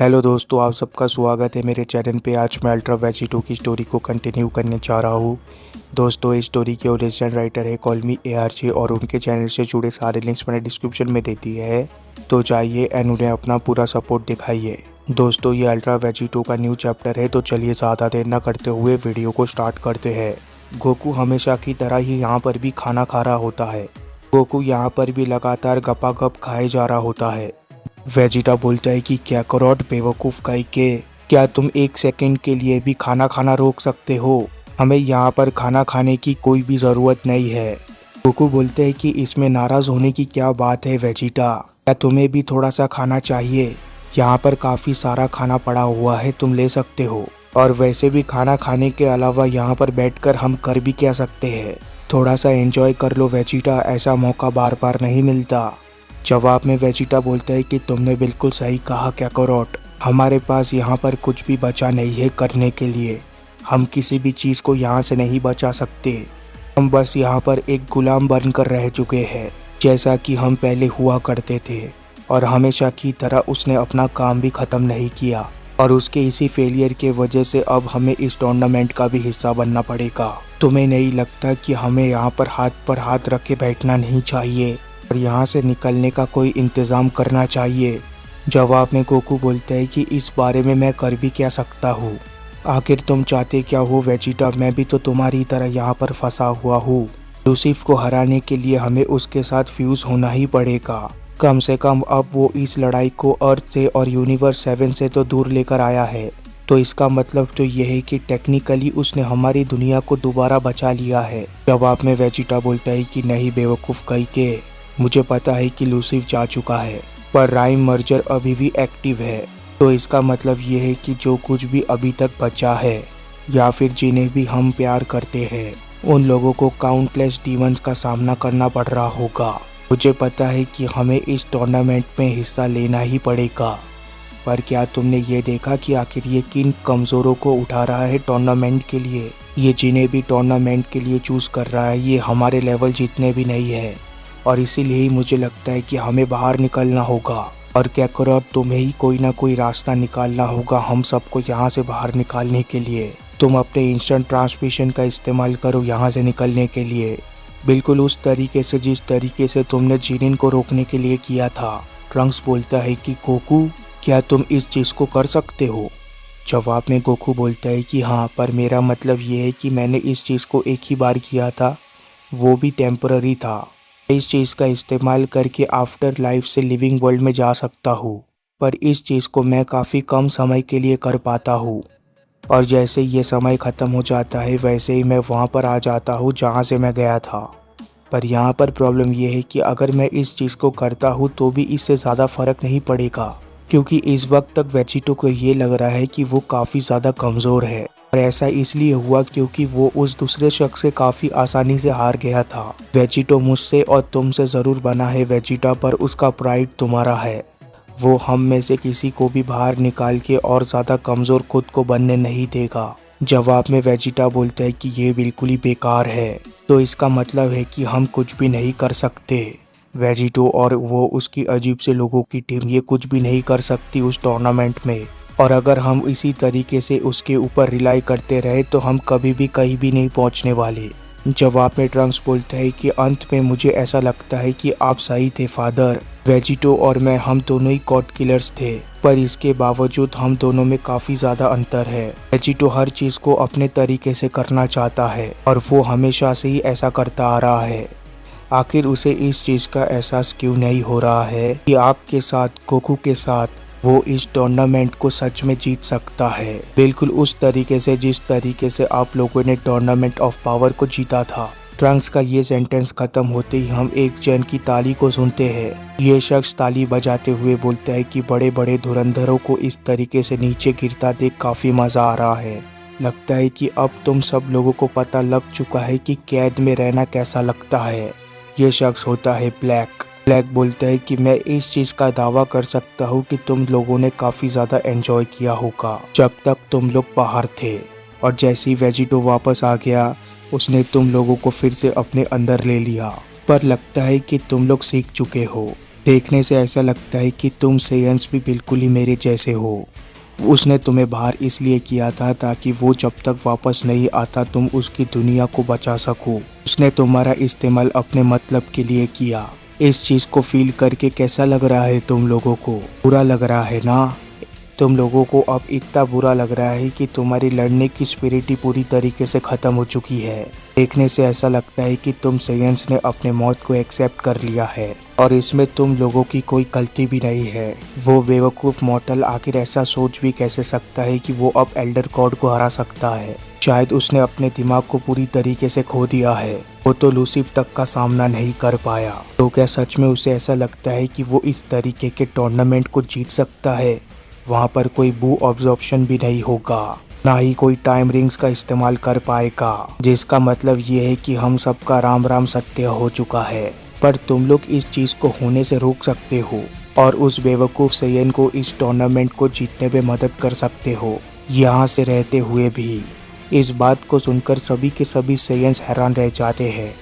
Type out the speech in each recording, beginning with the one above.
Hello दोस्तों, आप सबका स्वागत है मेरे चैनल पे। आज मैं अल्ट्रा वेजिटो की स्टोरी को कंटिन्यू करने जा रहा हूँ। दोस्तों, इस स्टोरी के ओरिजिनल राइटर है कॉल मी ARJ और उनके चैनल से जुड़े सारे लिंक्स मैंने डिस्क्रिप्शन में दे दिए है, तो जाइए एंड उन्हें अपना पूरा सपोर्ट दिखाइए। दोस्तों, ये अल्ट्रा वेजिटो का न्यू चैप्टर है, तो चलिए ज़्यादा देर न करते हुए वीडियो को स्टार्ट करते हैं। गोकू हमेशा की तरह ही यहाँ पर भी खाना खा रहा होता है। गोकू यहाँ पर भी लगातार गपागप खाए जा रहा होता है। वेजिटा बोलता है कि क्या करोट बेवकूफ़ काई के, क्या तुम एक सेकंड के लिए भी खाना खाना रोक सकते हो? हमें यहाँ पर खाना खाने की कोई भी ज़रूरत नहीं है। गोकू बोलते हैं कि इसमें नाराज़ होने की क्या बात है वेजिटा, क्या तुम्हें भी थोड़ा सा खाना चाहिए? यहाँ पर काफ़ी सारा खाना पड़ा हुआ है, तुम ले सकते हो। और वैसे भी खाना खाने के अलावा यहाँ पर बैठकर हम कर भी क्या सकते हैं? थोड़ा सा एंजॉय कर लो वेजिटा, ऐसा मौका बार बार नहीं मिलता। जवाब में वेजिटा बोलता है कि तुमने बिल्कुल सही कहा कैकरोट, हमारे पास यहाँ पर कुछ भी बचा नहीं है करने के लिए। हम किसी भी चीज़ को यहाँ से नहीं बचा सकते। हम बस यहाँ पर एक गुलाम बनकर रह चुके हैं, जैसा कि हम पहले हुआ करते थे। और हमेशा की तरह उसने अपना काम भी ख़त्म नहीं किया, और उसके इसी फेलियर के वजह से अब हमें इस टूर्नामेंट का भी हिस्सा बनना पड़ेगा। तुम्हें नहीं लगता कि हमें यहाँ पर हाथ रख के बैठना नहीं चाहिए और यहाँ से निकलने का कोई इंतज़ाम करना चाहिए? जवाब में गोकू बोलता है कि इस बारे में मैं कर भी क्या सकता हूँ। आखिर तुम चाहते क्या हो वेजिटा, मैं भी तो तुम्हारी तरह यहाँ पर फंसा हुआ हूँ। लूसीफ को हराने के लिए हमें उसके साथ फ्यूज़ होना ही पड़ेगा। कम से कम अब वो इस लड़ाई को अर्थ से और यूनिवर्स 7 से तो दूर लेकर आया है, तो इसका मतलब तो यह है कि टेक्निकली उसने हमारी दुनिया को दोबारा बचा लिया है। जवाब में वेजिटा बोलता है कि नहीं बेवकूफ़ कहीं के, मुझे पता है कि लूसीफ जा चुका है, पर राइम मर्जर अभी भी एक्टिव है। तो इसका मतलब ये है कि जो कुछ भी अभी तक बचा है, या फिर जिन्हें भी हम प्यार करते हैं, उन लोगों को काउंटलेस डीमंस का सामना करना पड़ रहा होगा। मुझे पता है कि हमें इस टूर्नामेंट में हिस्सा लेना ही पड़ेगा, पर क्या तुमने ये देखा कि आखिर ये किन कमज़ोरों को उठा रहा है टूर्नामेंट के लिए? ये जिन्हें भी टूर्नामेंट के लिए चूज़ कर रहा है, ये हमारे लेवल जितने भी नहीं है, और इसीलिए ही मुझे लगता है कि हमें बाहर निकलना होगा। और क्या करो, अब तुम्हें ही कोई ना कोई रास्ता निकालना होगा हम सबको यहाँ से बाहर निकालने के लिए। तुम अपने इंस्टेंट ट्रांसमिशन का इस्तेमाल करो यहाँ से निकलने के लिए, बिल्कुल उस तरीके से जिस तरीके से तुमने जिनिन को रोकने के लिए किया था। ट्रंक्स बोलता है कि गोकू, क्या तुम इस चीज़ को कर सकते हो? जवाब में गोकू बोलता है कि हाँ, पर मेरा मतलब ये है कि मैंने इस चीज़ को एक ही बार किया था, वो भी टेम्पररी था। इस चीज़ का इस्तेमाल करके आफ्टर लाइफ से लिविंग वर्ल्ड में जा सकता हूँ, पर इस चीज़ को मैं काफ़ी कम समय के लिए कर पाता हूँ, और जैसे ये समय ख़त्म हो जाता है वैसे ही मैं वहाँ पर आ जाता हूँ जहाँ से मैं गया था। पर यहाँ पर प्रॉब्लम ये है कि अगर मैं इस चीज़ को करता हूँ तो भी इससे ज़्यादा फ़र्क नहीं पड़ेगा, क्योंकि इस वक्त तक वेजिटो को ये लग रहा है कि वो काफ़ी ज़्यादा कमज़ोर है। और ऐसा इसलिए हुआ क्योंकि वो उस दूसरे शख्स से काफ़ी आसानी से हार गया था। वेजिटो मुझसे और तुमसे ज़रूर बना है वेजिटा, पर उसका प्राइड तुम्हारा है। वो हम में से किसी को भी बाहर निकाल के और ज़्यादा कमज़ोर खुद को बनने नहीं देगा। जवाब में वेजिटा बोलता है कि ये बिल्कुल ही बेकार है, तो इसका मतलब है कि हम कुछ भी नहीं कर सकते। वेजिटो और वो उसकी अजीब से लोगों की टीम ये कुछ भी नहीं कर सकती उस टूर्नामेंट में, और अगर हम इसी तरीके से उसके ऊपर रिलाई करते रहे तो हम कभी भी कहीं भी नहीं पहुंचने वाले। जवाब में ट्रंक्स बोलता है कि अंत में मुझे ऐसा लगता है कि आप सही थे फादर। वेजिटो और मैं, हम दोनों ही कॉड किलर्स थे, पर इसके बावजूद हम दोनों में काफ़ी ज़्यादा अंतर है। वेजिटो हर चीज़ को अपने तरीके से करना चाहता है, और वो हमेशा से ही ऐसा करता आ रहा है। आखिर उसे इस चीज़ का एहसास क्यों नहीं हो रहा है कि आपके साथ, गोकू के साथ, वो इस टूर्नामेंट को सच में जीत सकता है, बिल्कुल उस तरीके से जिस तरीके से आप लोगों ने टूर्नामेंट ऑफ पावर को जीता था। ट्रंक्स का ये सेंटेंस खत्म होते ही हम एक जन की ताली को सुनते हैं। ये शख्स ताली बजाते हुए बोलता है कि बड़े बड़े धुरंधरों को इस तरीके से नीचे गिरता देख काफ़ी मज़ा आ रहा है। लगता है कि अब तुम सब लोगों को पता लग चुका है कि कैद में रहना कैसा लगता है। ये शख्स होता है ब्लैक। ब्लैक बोलता है कि मैं इस चीज़ का दावा कर सकता हूँ कि तुम लोगों ने काफ़ी ज़्यादा एंजॉय किया होगा जब तक तुम लोग बाहर थे, और जैसे ही वेजिटो वापस आ गया उसने तुम लोगों को फिर से अपने अंदर ले लिया। पर लगता है कि तुम लोग सीख चुके हो। देखने से ऐसा लगता है कि तुम सेयन्स भी बिल्कुल ही मेरे जैसे हो। उसने तुम्हें बाहर इसलिए किया था ताकि वो जब तक वापस नहीं आता तुम उसकी दुनिया को बचा सको। उसने तुम्हारा इस्तेमाल अपने मतलब के लिए किया। इस चीज को फील करके कैसा लग रहा है तुम लोगों को? बुरा लग रहा है ना? तुम लोगों को अब इतना बुरा लग रहा है कि तुम्हारी लड़ने की स्पिरिट ही पूरी तरीके से खत्म हो चुकी है। देखने से ऐसा लगता है कि तुम सेयन्स ने अपने मौत को एक्सेप्ट कर लिया है और इसमें तुम लोगों की कोई गलती भी नहीं है। वो बेवकूफ मॉर्टल आखिर ऐसा सोच भी कैसे सकता है कि वो अब एल्डर गॉड को हरा सकता है? शायद उसने अपने दिमाग को पूरी तरीके से खो दिया है। वो तो लूसिफ तक का सामना नहीं कर पाया। तो क्या सच में उसे ऐसा लगता है कि वो इस तरीके के टूर्नामेंट को जीत सकता है? वहाँ पर कोई बू ऑब्जॉर्प्शन भी नहीं होगा, ना ही कोई टाइम रिंग्स का इस्तेमाल कर पाएगा, जिसका मतलब ये है कि हम सबका राम राम सत्य हो चुका है। पर तुम लोग इस चीज को होने से रोक सकते हो और उस बेवकूफ सेयन को इस टूर्नामेंट को जीतने में मदद कर सकते हो, यहाँ से रहते हुए भी। इस बात को सुनकर सभी के सभी सेयन्स हैरान रह जाते हैं।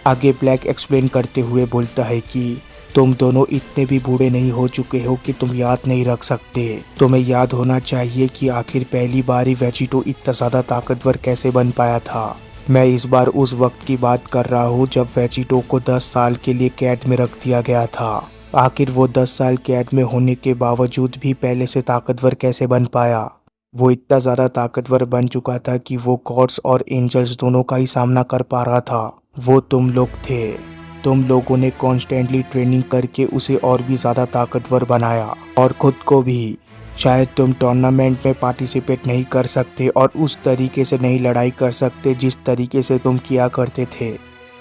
आगे ब्लैक एक्सप्लेन करते हुए बोलता है कि तुम दोनों इतने भी बूढ़े नहीं हो चुके हो कि तुम याद नहीं रख सकते। तुम्हें याद होना चाहिए कि आखिर पहली बार ही वेजिटो इतना ज्यादा ताकतवर कैसे बन पाया था। मैं इस बार उस वक्त की बात कर रहा हूँ जब वेजिटो को 10 साल के लिए कैद में रख दिया गया था। आखिर वो 10 साल कैद में होने के बावजूद भी पहले से ताकतवर कैसे बन पाया? वो इतना ज़्यादा ताकतवर बन चुका था कि वो गॉड्स और एंजल्स दोनों का ही सामना कर पा रहा था। वो तुम लोग थे। तुम लोगों ने कॉन्स्टेंटली ट्रेनिंग करके उसे और भी ज़्यादा ताकतवर बनाया और खुद को भी। शायद तुम टूर्नामेंट में पार्टिसिपेट नहीं कर सकते और उस तरीके से नहीं लड़ाई कर सकते जिस तरीके से तुम किया करते थे,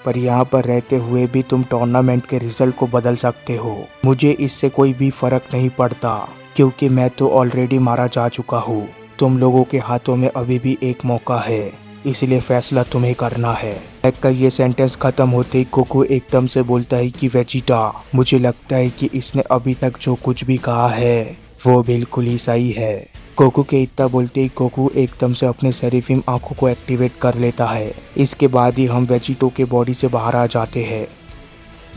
पर यहाँ पर रहते हुए भी तुम टूर्नामेंट के रिजल्ट को बदल सकते हो। मुझे इससे कोई भी फर्क नहीं पड़ता क्योंकि मैं तो ऑलरेडी मारा जा चुका हूँ। तुम लोगों के हाथों में अभी भी एक मौका है, इसलिए फैसला तुम्हें करना है। बैग का ये सेंटेंस खत्म होते ही कोको एकदम से बोलता है कि वेजिटा, मुझे लगता है कि इसने अभी तक जो कुछ भी कहा है वो बिल्कुल ही सही है। कोको के इतना बोलते ही कोको एकदम से अपने सेरिफिम आंखों को एक्टिवेट कर लेता है। इसके बाद ही हम वेजिटो के बॉडी से बाहर आ जाते हैं।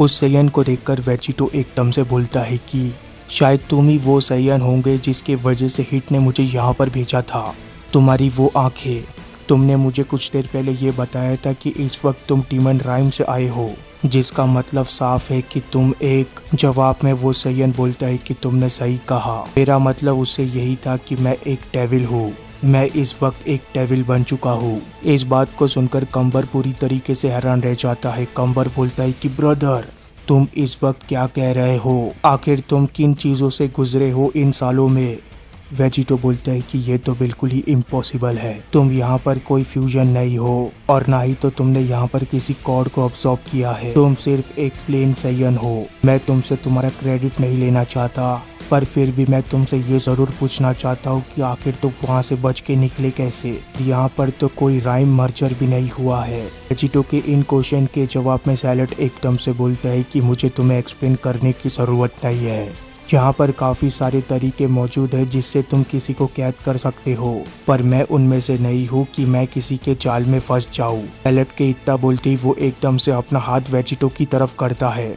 उस सेयन को देखकर वेजिटो एकदम से बोलता है कि शायद तुम ही वो सेयन होंगे जिसके वजह से हिट ने मुझे यहाँ पर भेजा था। तुम्हारी वो आंखें, तुमने मुझे कुछ देर पहले ये बताया था कि इस वक्त तुम डीमन राइम से आए हो, जिसका मतलब साफ है कि तुम एक। जवाब में वो सेयन बोलता है कि तुमने सही कहा। मेरा मतलब उससे यही था कि मैं एक डेविल हूँ। मैं इस वक्त एक डेविल बन चुका हूँ। इस बात को सुनकर कंबर पूरी तरीके से हैरान रह जाता है। कंबर बोलता है कि ब्रदर, तुम इस वक्त क्या कह रहे हो? आखिर तुम किन चीज़ों से गुजरे हो इन सालों में? वेजिटो बोलता है कि ये तो बिल्कुल ही इम्पॉसिबल है। तुम यहाँ पर कोई फ्यूजन नहीं हो और ना ही तो तुमने यहाँ पर किसी कॉड को अब्सॉर्ब किया है। तुम सिर्फ एक प्लेन सेयन हो। मैं तुमसे तुम्हारा क्रेडिट नहीं लेना चाहता, पर फिर भी मैं तुमसे ये ज़रूर पूछना चाहता हूँ कि आखिर तुम वहाँ से बच के निकले कैसे? यहाँ पर तो कोई राइम मर्जर भी नहीं हुआ है। वेजिटो के इन क्वेश्चन के जवाब में सैलड एकदम से बोलता है कि मुझे तुम्हें एक्सप्लेन करने की ज़रूरत नहीं है। यहाँ पर काफ़ी सारे तरीके मौजूद है जिससे तुम किसी को कैद कर सकते हो, पर मैं उनमें से नहीं हूँ कि मैं किसी के जाल में फंस जाऊँ। सैलड के इतना बोलते ही वो एकदम से अपना हाथ वेजिटो की तरफ करता है।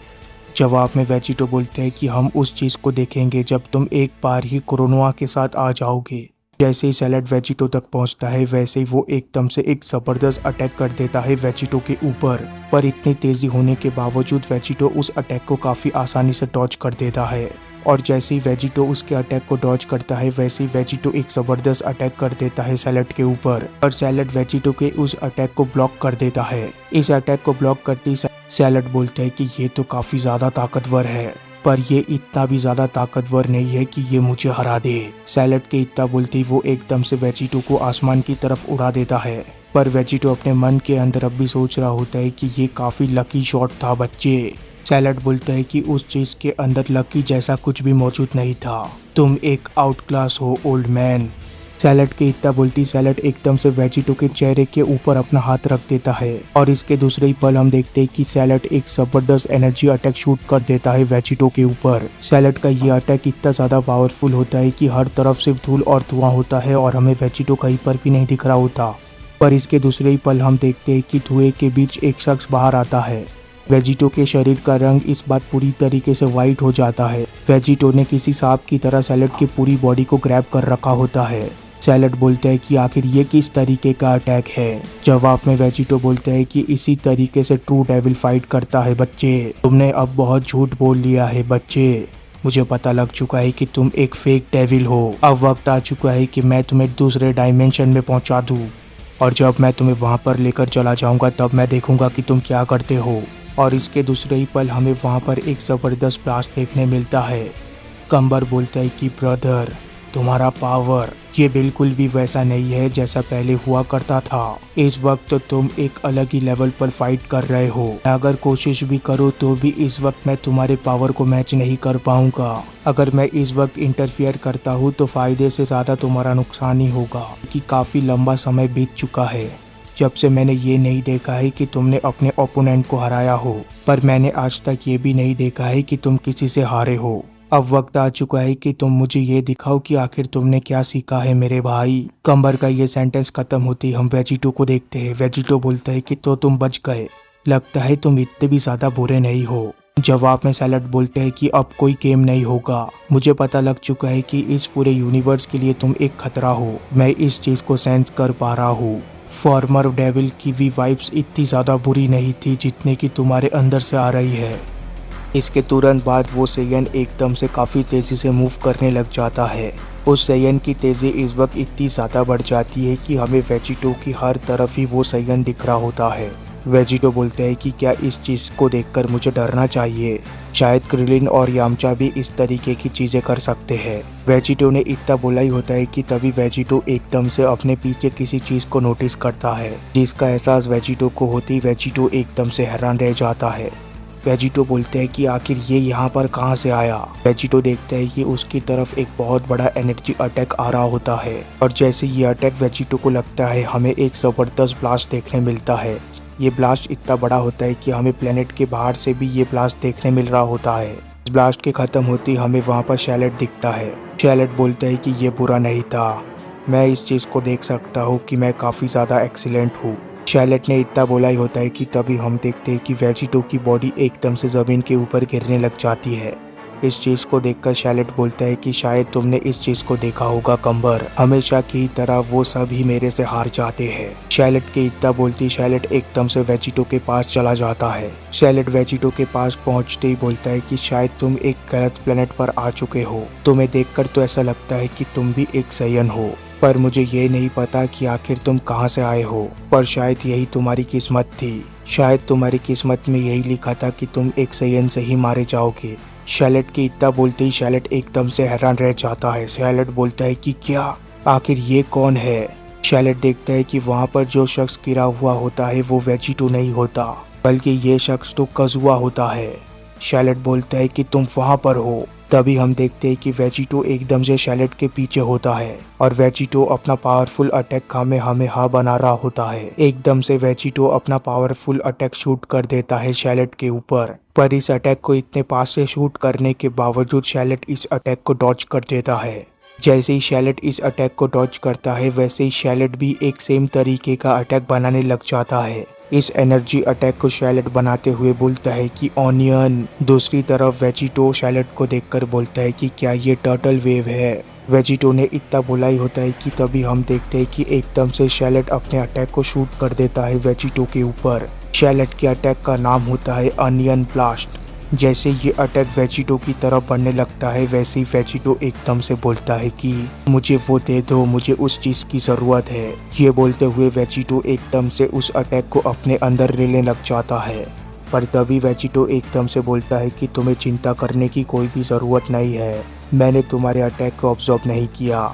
जवाब में वेजिटो बोलते हैं कि हम उस चीज़ को देखेंगे जब तुम एक बार ही कोरोनोआ के साथ आ जाओगे। जैसे ही सैलड वेजिटो तक पहुंचता है वैसे ही वो एकदम से एक ज़बरदस्त अटैक कर देता है वेजिटो के ऊपर। पर इतनी तेज़ी होने के बावजूद वेजिटो उस अटैक को काफ़ी आसानी से डॉज कर देता है। और जैसे ही वेजिटो उसके अटैक को डॉज करता है वैसे ही वेजिटो एक ज़बरदस्त अटैक कर देता है सैलड के ऊपर, और सैलड वेजिटो के उस अटैक को ब्लॉक कर देता है। इस अटैक को ब्लॉक करते ही सैलड बोलता है कि ये तो काफ़ी ज़्यादा ताकतवर है, पर ये इतना भी ज़्यादा ताकतवर नहीं है कि ये मुझे हरा दे। सैलड के इतना बोलते ही वो एकदम से वेजिटो को आसमान की तरफ उड़ा देता है। पर वेजिटो अपने मन के अंदर अब भी सोच रहा होता है कि ये काफ़ी लकी शॉट था बच्चे। सैलड बोलता है कि उस चीज़ के अंदर लकी जैसा कुछ भी मौजूद नहीं था। तुम एक आउट क्लास हो ओल्ड मैन। सैलड के इतना बोलती सैलड एकदम से वेजिटो के चेहरे के ऊपर अपना हाथ रख देता है, और इसके दूसरे ही पल हम देखते हैं कि सैलड एक जबरदस्त एनर्जी अटैक शूट कर देता है वेजिटो के ऊपर। सैलड का ये अटैक इतना ज़्यादा पावरफुल होता है कि हर तरफ सिर्फ धूल और धुआं होता है और हमें वेजिटो कहीं पर भी नहीं दिख रहा होता। पर इसके दूसरे ही पल हम देखते हैं कि धुएं के बीच एक शख्स बाहर आता है। वेजिटो के शरीर का रंग इस बार पूरी तरीके से वाइट हो जाता है। वेजिटो ने किसी सांप की तरह सैलेड की पूरी बॉडी को ग्रैब कर रखा होता है। सैलेड बोलता है कि आखिर ये किस तरीके का अटैक है। जवाब में वेजिटो बोलता है कि इसी तरीके से ट्रू डेविल फाइट करता है बच्चे। तुमने अब बहुत झूठ बोल लिया है बच्चे। मुझे पता लग चुका है कि तुम एक फेक डेविल हो। अब वक्त आ चुका है कि मैं तुम्हें दूसरे डायमेंशन में पहुंचा दूं, और जब मैं तुम्हें वहां पर लेकर चला जाऊंगा तब मैं देखूंगा कि तुम क्या करते हो। और इसके दूसरे ही पल हमें वहां पर एक जबरदस्त ब्लास्ट देखने मिलता है। कंबर बोलता है कि ब्रदर, तुम्हारा पावर ये बिल्कुल भी वैसा नहीं है जैसा पहले हुआ करता था। इस वक्त तुम एक अलग ही लेवल पर फाइट कर रहे हो। अगर कोशिश भी करो तो भी इस वक्त मैं तुम्हारे पावर को मैच नहीं कर पाऊंगा। अगर मैं इस वक्त इंटरफियर करता हूँ तो फायदे से ज्यादा तुम्हारा नुकसान ही होगा, कि काफी लंबा समय बीत चुका है जब से मैंने ये नहीं देखा है कि तुमने अपने ओपोनेंट को हराया हो, पर मैंने आज तक ये भी नहीं देखा है कि तुम किसी से हारे हो। अब वक्त आ चुका है कि तुम मुझे ये दिखाओ कि आखिर तुमने क्या सीखा है मेरे भाई। कंबर का ये सेंटेंस खत्म होते ही हम वेजिटो को देखते हैं। वेजिटो बोलता है कि तो तुम बच गए, लगता है तुम इतने भी ज्यादा बुरे नहीं हो। जवाब में सैलेड बोलते हैं कि अब कोई गेम नहीं होगा। मुझे पता लग चुका है कि इस पूरे यूनिवर्स के लिए तुम एक खतरा हो। मैं इस चीज को सेंस कर पा रहा हूँ। फॉर्मर डेविल की भी वाइब्स इतनी ज्यादा बुरी नहीं थी जितने की तुम्हारे अंदर से आ रही है। इसके तुरंत बाद वो सेयन एकदम से काफ़ी तेज़ी से मूव करने लग जाता है। उस सेयन की तेज़ी इस वक्त इतनी ज़्यादा बढ़ जाती है कि हमें वेजिटो की हर तरफ ही वो सेयन दिख रहा होता है। वेजिटो बोलते हैं कि क्या इस चीज़ को देखकर मुझे डरना चाहिए? शायद क्रिलिन और यामचा भी इस तरीके की चीज़ें कर सकते हैं। वेजिटो ने इतना बोला ही होता है कि तभी वेजिटो एकदम से अपने पीछे किसी चीज़ को नोटिस करता है, जिसका एहसास वेजिटो को होती वेजिटो एकदम से हैरान रह जाता है। वेजिटो बोलते हैं कि आखिर ये यहाँ पर कहाँ से आया। वेजिटो देखता है कि उसकी तरफ एक बहुत बड़ा एनर्जी अटैक आ रहा होता है, और जैसे ये अटैक वेजिटो को लगता है हमें एक ज़बरदस्त ब्लास्ट देखने मिलता है। ये ब्लास्ट इतना बड़ा होता है कि हमें प्लेनेट के बाहर से भी ये ब्लास्ट देखने मिल रहा होता है। इस ब्लास्ट के ख़त्म होते ही हमें वहाँ पर शैलेट दिखता है। शैलेट बोलता है कि ये बुरा नहीं था, मैं इस चीज़ को देख सकता हूँ कि मैं काफ़ी ज़्यादा एक्सीलेंट हूँ। शैलेट ने इतना बोला ही होता है कि तभी हम देखते हैं कि वेजिटो की बॉडी एकदम से ज़मीन के ऊपर गिरने लग जाती है। इस चीज़ को देखकर शैलेट बोलता है कि शायद तुमने इस चीज़ को देखा होगा कंबर, हमेशा की तरह वो सभी मेरे से हार जाते हैं। शैलेट के इतना बोलती शैलेट एकदम से वेजिटो के पास चला जाता है। शैलेट वेजिटो के पास पहुंचते ही बोलता है कि शायद तुम एक गलत प्लेनेट पर आ चुके हो। तुम्हें देखकर तो ऐसा लगता है कि तुम भी एक सेयन हो, पर मुझे ये नहीं पता कि आखिर तुम कहाँ से आए हो। पर शायद यही तुम्हारी किस्मत थी, शायद तुम्हारी किस्मत में यही लिखा था कि तुम एक सेयन से ही मारे जाओगे। शैलेट की इतना बोलते ही शैलेट एकदम से हैरान रह जाता है। शैलेट बोलता है कि क्या, आखिर ये कौन है? शैलेट देखता है कि वहाँ पर जो शख्स गिरा हुआ होता है वो वेजिटो नहीं होता, बल्कि ये शख्स तो कजुआ होता है। शैलेट बोलता है कि तुम वहाँ पर हो। तभी हम देखते हैं कि वेजिटो एकदम से शैलेट के पीछे होता है, और वेजिटो अपना पावरफुल अटैक कामेहामेहा बना रहा होता है। एकदम से वेजिटो अपना पावरफुल अटैक शूट कर देता है शैलेट के ऊपर, पर इस अटैक को इतने पास से शूट करने के बावजूद शैलेट इस अटैक को डॉज कर देता है। जैसे ही शैलेट इस अटैक को डॉज करता है वैसे ही शैलेट भी एक सेम तरीके का अटैक बनाने लग जाता है। इस एनर्जी अटैक को शैलेट बनाते हुए बोलता है कि ऑनियन। दूसरी तरफ वेजिटो शैलेट को देखकर बोलता है कि क्या ये टर्टल वेव है? वेजिटो ने इतना बोला ही होता है कि तभी हम देखते हैं कि एकदम से शैलेट अपने अटैक को शूट कर देता है वेजिटो के ऊपर। शैलेट के अटैक का नाम होता है अनियन ब्लास्ट। जैसे ये अटैक वेजिटो की तरफ बढ़ने लगता है वैसे ही वेजिटो एकदम से बोलता है कि मुझे वो दे दो, मुझे उस चीज़ की ज़रूरत है। ये बोलते हुए वेजिटो एकदम से उस अटैक को अपने अंदर लेने लग जाता है, पर तभी वेजिटो एकदम से बोलता है कि तुम्हें चिंता करने की कोई भी ज़रूरत नहीं है। मैंने तुम्हारे अटैक को ऑब्जर्व नहीं किया,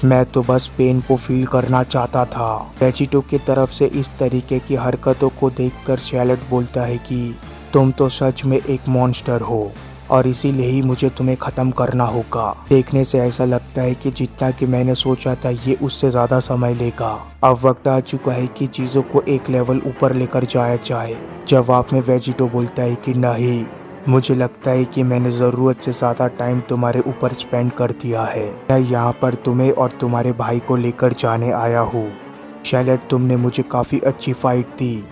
मैं तो बस पेन को फील करना चाहता था। वेजिटो की तरफ से इस तरीके की हरकतों को देखकर शैलेट बोलता है कि तुम तो सच में एक मॉन्स्टर हो, और इसीलिए ही मुझे तुम्हें ख़त्म करना होगा। देखने से ऐसा लगता है कि जितना कि मैंने सोचा था ये उससे ज़्यादा समय लेगा। अब वक्त आ चुका है कि चीज़ों को एक लेवल ऊपर लेकर जाया जाए। जवाब में वेजिटो बोलता है कि नहीं, मुझे लगता है कि मैंने ज़रूरत से ज़्यादा टाइम तुम्हारे ऊपर स्पेंड कर दिया है। मैं यहाँ पर तुम्हें और तुम्हारे भाई को लेकर जाने आया हूँ। शैलेट, तुमने मुझे काफ़ी अच्छी फाइट दी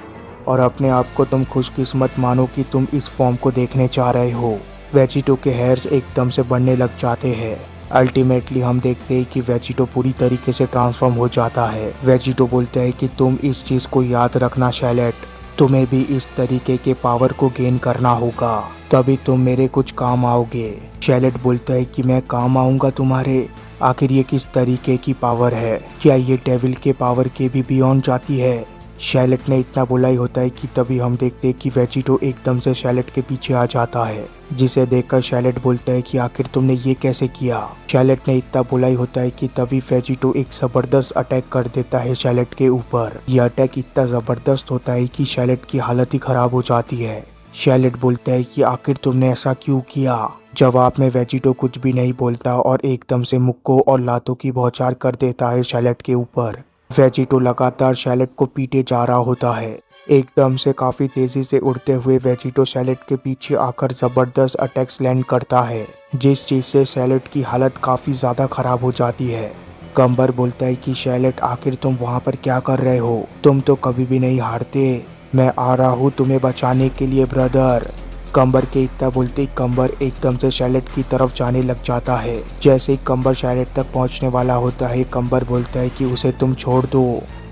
और अपने आप को तुम खुशकिस्मत मानो कि तुम इस फॉर्म को देखने जा रहे हो। वेजिटो के हेयर्स एकदम से बढ़ने लग जाते हैं। अल्टीमेटली हम देखते हैं कि वेजिटो पूरी तरीके से ट्रांसफॉर्म हो जाता है। वेजिटो बोलता है कि तुम इस चीज़ को याद रखना शैलेट, तुम्हें भी इस तरीके के पावर को गेन करना होगा, तभी तुम मेरे कुछ काम आओगे। शैलेट बोलता है कि मैं काम आऊँगा तुम्हारे? आखिर ये किस तरीके की पावर है? क्या ये डेविल के पावर के भी बियॉन्ड जाती है? शैलेट ने इतना बोला ही होता है कि तभी हम देखते हैं कि वेजिटो एकदम से शैलेट के पीछे आ जाता है, जिसे देखकर शैलेट बोलता है कि आखिर तुमने ये कैसे किया? शैलेट ने इतना बोला ही होता है कि तभी वेजिटो एक जबरदस्त अटैक कर देता है शैलेट के ऊपर। यह अटैक इतना जबरदस्त होता है कि शैलेट की हालत ही खराब हो जाती है। शैलेट बोलता है कि आखिर तुमने ऐसा क्यों किया? जवाब में वेजिटो कुछ भी नहीं बोलता और एकदम से मुक्कों और लातों की बौछार कर देता है शैलेट के ऊपर। वेजिटो लगातार शैलेट को पीटे जा रहा होता है। एकदम से काफी तेजी से उड़ते हुए वेजिटो शैलेट के पीछे आकर जबरदस्त अटैक्स लैंड करता है, जिस चीज से शैलेट की हालत काफी ज्यादा खराब हो जाती है। कम्बर बोलता है कि शैलेट आखिर तुम वहाँ पर क्या कर रहे हो? तुम तो कभी भी नहीं हारते। मैं आ रहा हूँ तुम्हें बचाने के लिए ब्रदर। कम्बर के इतना बोलते ही कम्बर एकदम से शैलेट की तरफ जाने लग जाता है। जैसे ही कम्बर शैलेट तक पहुंचने वाला होता है, कम्बर बोलता है कि उसे तुम छोड़ दो।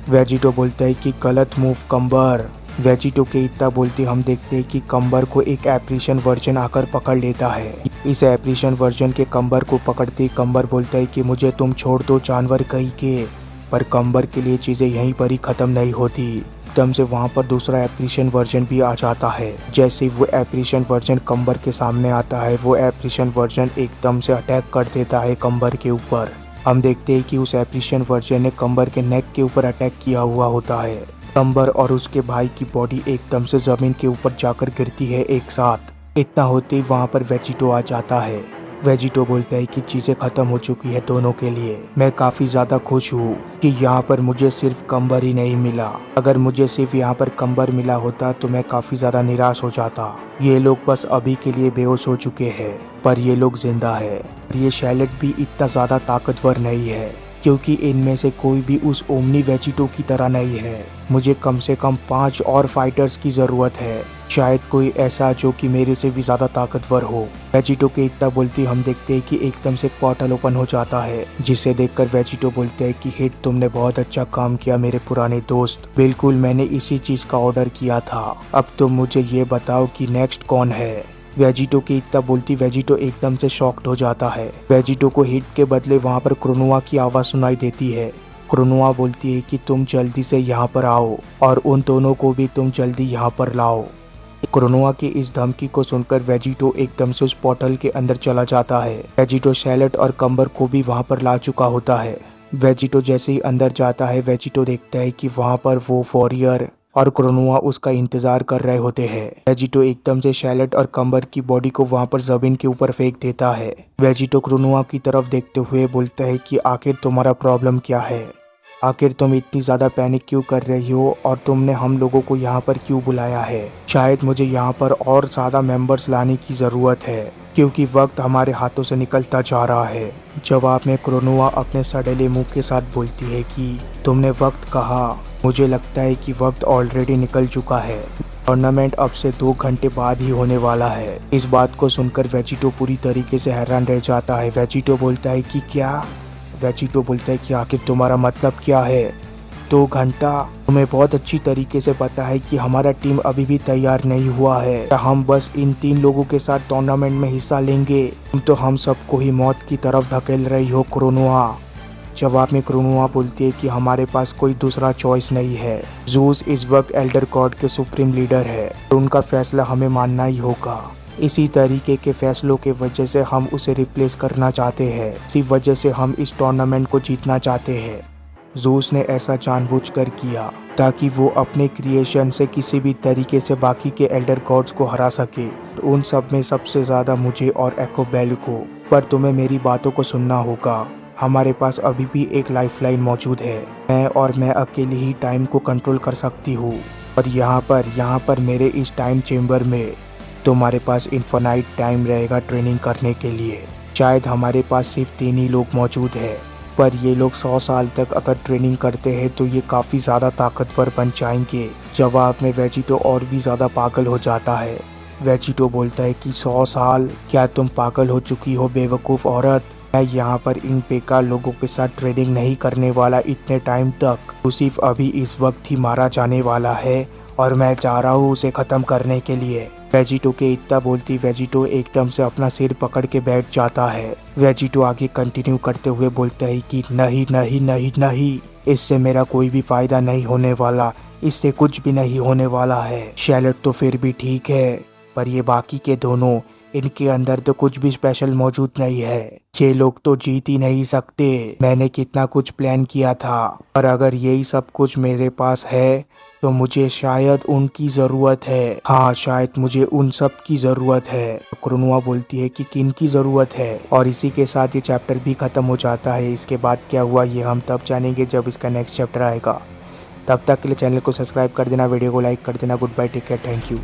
वेजिटो बोलता है कि गलत मूव कम्बर। वेजिटो के इतना बोलते हम देखते हैं कि कम्बर को एक एप्रिशन वर्जन आकर पकड़ लेता है। इस एप्रिशन वर्जन के कम्बर को पकड़ते ही कम्बर बोलता है कि मुझे तुम छोड़ दो जानवर कहीं के। पर कम्बर के लिए चीजें यहीं पर ही खत्म नहीं होती। एकदम से वहाँ पर दूसरा एप्रिशन वर्जन भी आ जाता है। जैसे ही वो एप्रिशन वर्जन कम्बर के सामने आता है, वो एप्रिशन वर्जन एकदम से अटैक कर देता है कम्बर के ऊपर। हम देखते हैं कि उस एप्रिशन वर्जन ने कम्बर के नेक के ऊपर अटैक किया हुआ होता है। कम्बर और उसके भाई की बॉडी एकदम से जमीन के ऊपर जाकर गिरती है एक साथ। इतना होते ही वहाँ पर वेजिटो आ जाता है। वेजिटो बोलता है कि चीज़ें ख़त्म हो चुकी है दोनों के लिए। मैं काफ़ी ज़्यादा खुश हूँ कि यहाँ पर मुझे सिर्फ कम्बर ही नहीं मिला। अगर मुझे सिर्फ यहाँ पर कम्बर मिला होता तो मैं काफ़ी ज़्यादा निराश हो जाता। ये लोग बस अभी के लिए बेहोश हो चुके हैं, पर ये लोग जिंदा है। ये शैलेट भी इतना ज़्यादा ताकतवर नहीं है, क्योंकि इनमें से कोई भी उस ओमनी वेजिटो की तरह नहीं है। मुझे कम से कम 5 और फाइटर्स की ज़रूरत है, शायद कोई ऐसा जो कि मेरे से भी ज़्यादा ताकतवर हो। वेजिटो के इतना बोलते हम देखते हैं कि एकदम से एक पोर्टल ओपन हो जाता है, जिसे देखकर वेजिटो बोलते हैं कि हिट तुमने बहुत अच्छा काम किया मेरे पुराने दोस्त। बिल्कुल मैंने इसी चीज़ का ऑर्डर किया था। अब तुम मुझे ये बताओ कि नेक्स्ट कौन है? वेजिटो की इतना बोलती वेजिटो एकदम से शॉक्ड हो जाता है। वेजिटो को हिट के बदले वहाँ पर क्रोनोआ की आवाज़ सुनाई देती है। क्रोनोआ बोलती है कि तुम जल्दी से यहाँ पर आओ और उन दोनों को भी तुम जल्दी यहाँ पर लाओ। क्रोनोआ की इस धमकी को सुनकर वेजिटो एकदम से उस पोर्टल के अंदर चला जाता है। वेजिटो शैलेट और कम्बर को भी वहाँ पर ला चुका होता है। वेजिटो जैसे ही अंदर जाता है, वेजिटो देखता है कि वहाँ पर वो वॉरियर और क्रोनोआ उसका इंतजार कर रहे होते हैं। वेजिटो एकदम से शैलेट और कम्बर की बॉडी को वहाँ पर जमीन के ऊपर फेंक देता है। वेजिटो क्रोनोआ की तरफ देखते हुए बोलता है कि आखिर तुम्हारा प्रॉब्लम क्या है? आखिर तुम इतनी ज़्यादा पैनिक क्यों कर रही हो और तुमने हम लोगों को यहाँ पर क्यों बुलाया है? शायद मुझे यहाँ पर और ज़्यादा मेंबर्स लाने की ज़रूरत है, क्योंकि वक्त हमारे हाथों से निकलता जा रहा है। जवाब में क्रोनोआ अपने सड़ेले मुंह के साथ बोलती है कि तुमने वक्त कहा, मुझे लगता है कि वक्त ऑलरेडी निकल चुका है। टूर्नामेंट अब से 2 घंटे बाद ही होने वाला है। इस बात को सुनकर वेजिटो पूरी तरीके से हैरान रह जाता है। वेजिटो बोलता है कि क्या? वेजिटो बोलता है कि आखिर तुम्हारा मतलब क्या है? 2 घंटा? तुम्हें बहुत अच्छी तरीके से पता है कि हमारा टीम अभी भी तैयार नहीं हुआ है। क्या हम बस इन 3 लोगों के साथ टूर्नामेंट में हिस्सा लेंगे? तुम तो हम सबको ही मौत की तरफ धकेल रही हो क्रोनोआ। जवाब में क्रोनोआ बोलती है कि हमारे पास कोई दूसरा चॉइस नहीं है। ज़ूस इस वक्त एल्डर गॉड के सुप्रीम लीडर है, तो उनका फैसला हमें मानना ही होगा। इसी तरीके के फैसलों के वजह से हम उसे रिप्लेस करना चाहते हैं। इसी वजह से हम इस टूर्नामेंट को जीतना चाहते हैं। ज़ूस ने ऐसा जानबूझकर किया ताकि वो अपने क्रिएशन से किसी भी तरीके से बाकी के एल्डर गॉड्स को हरा सके। तो उन सब में सबसे ज़्यादा मुझे और एको बेल को। पर तुम्हें मेरी बातों को सुनना होगा। हमारे पास अभी भी एक लाइफलाइन मौजूद है। मैं अकेले ही टाइम को कंट्रोल कर सकती हूँ। और यहाँ पर मेरे इस टाइम चेम्बर में तुम्हारे पास इन्फिनाइट टाइम रहेगा ट्रेनिंग करने के लिए। शायद हमारे पास सिर्फ 3 ही लोग मौजूद हैं। पर ये लोग 100 साल तक अगर ट्रेनिंग करते हैं तो ये काफ़ी ज़्यादा ताकतवर बन जाएंगे। जवाब में वेजिटो और भी ज़्यादा पागल हो जाता है। वेजिटो बोलता है कि 100 साल, क्या तुम पागल हो चुकी हो बेवकूफ़ औरत? मैं यहाँ पर इन बेकार लोगों के साथ ट्रेनिंग नहीं करने वाला इतने टाइम तक। यूसुफ अभी इस वक्त ही मारा जाने वाला है और मैं जा रहा हूँ उसे ख़त्म करने के लिए। वेजिटो के इतना बोलती वेजिटो एकदम से अपना सिर पकड़ के बैठ जाता है। वेजिटो आगे कंटिन्यू करते हुए बोलता है कि नहीं नहीं नहीं नहीं, इससे मेरा कोई भी फायदा नहीं होने वाला, इससे कुछ भी नहीं होने वाला है। शैलट तो फिर भी ठीक है, पर ये बाकी के दोनों, इनके अंदर तो कुछ भी स्पेशल मौजूद नहीं है। ये लोग तो जीत ही नहीं सकते। मैंने कितना कुछ प्लान किया था, और अगर यही सब कुछ मेरे पास है तो मुझे शायद उनकी ज़रूरत है। हाँ, शायद मुझे उन सब की ज़रूरत है। क्रोनोआ बोलती है कि किन की ज़रूरत है, और इसी के साथ ये चैप्टर भी ख़त्म हो जाता है। इसके बाद क्या हुआ ये हम तब जानेंगे जब इसका नेक्स्ट चैप्टर आएगा। तब तक के लिए चैनल को सब्सक्राइब कर देना, वीडियो को लाइक कर देना। Good bye, take care, thank you.